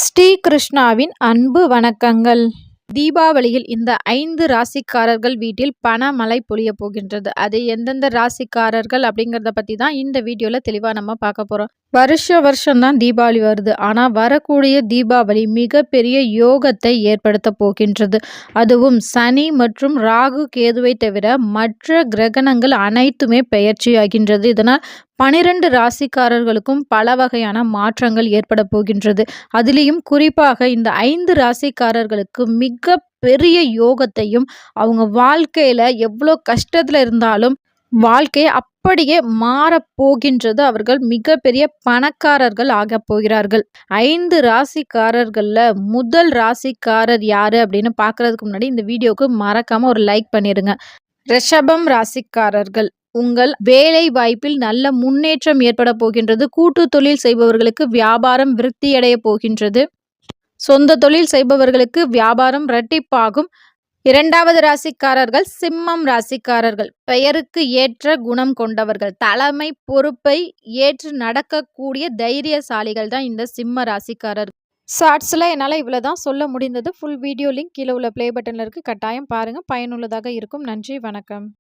ஸ்ரீ கிருஷ்ணாவின் அன்பு வணக்கங்கள். தீபாவளியில் இந்த 5 ராசிக்காரர்கள் வீட்டில் பணமழை பொழிய போகின்றது. அது எந்தெந்த ராசிக்காரர்கள் அப்படிங்கிறத பத்தி தான் இந்த வீடியோல தெளிவா நம்ம பார்க்க போறோம். வருஷம் தான் தீபாவளி வருது. ஆனா வரக்கூடிய தீபாவளி மிகப்பெரிய யோகத்தை ஏற்படுத்த போகின்றது. அதுவும் சனி மற்றும் ராகு கேதுவை தவிர மற்ற கிரகணங்கள் அனைத்துமே பெயர்ச்சியாகின்றது. இதனால் 12 ராசிக்காரர்களுக்கும் பல வகையான மாற்றங்கள் ஏற்பட போகின்றது. அதிலேயும் குறிப்பாக இந்த 5 ராசிக்காரர்களுக்கு மிக பெரிய யோகத்தையும், அவங்க வாழ்க்கையில எவ்வளோ கஷ்டத்துல இருந்தாலும் வாழ்க்கை அப்படியே மாறப் போகின்றது. அவர்கள் மிகப்பெரிய பணக்காரர்கள் ஆகப் போகிறார்கள். 5 ராசிக்காரர்கள்ல முதல் ராசிக்காரர் யாரு அப்படின்னு பார்க்கறதுக்கு முன்னாடி இந்த வீடியோக்கு மறக்காம ஒரு லைக் பண்ணிருங்க. ரிஷபம் ராசிக்காரர்கள். உங்கள் வேலை வாய்ப்பில் நல்ல முன்னேற்றம் ஏற்பட போகின்றது. கூட்டு தொழில் செய்பவர்களுக்கு வியாபாரம் விருத்தியடைய போகின்றது. சொந்த தொழில் செய்பவர்களுக்கு வியாபாரம் இரட்டிப்பாகும். 2வது ராசிக்காரர்கள் சிம்மம் ராசிக்காரர்கள். பெயருக்கு ஏற்ற குணம் கொண்டவர்கள். தலைமை பொறுப்பை ஏற்று நடக்கக்கூடிய தைரியசாலிகள் தான் இந்த சிம்ம ராசிக்காரர்கள். ஷார்ட்ஸில் என்னால் இவ்வளோதான் சொல்ல முடிந்தது. ஃபுல் வீடியோ லிங்க் கீழே உள்ள ப்ளே பட்டனில் இருக்குது. கட்டாயம் பாருங்கள், பயனுள்ளதாக இருக்கும். நன்றி, வணக்கம்.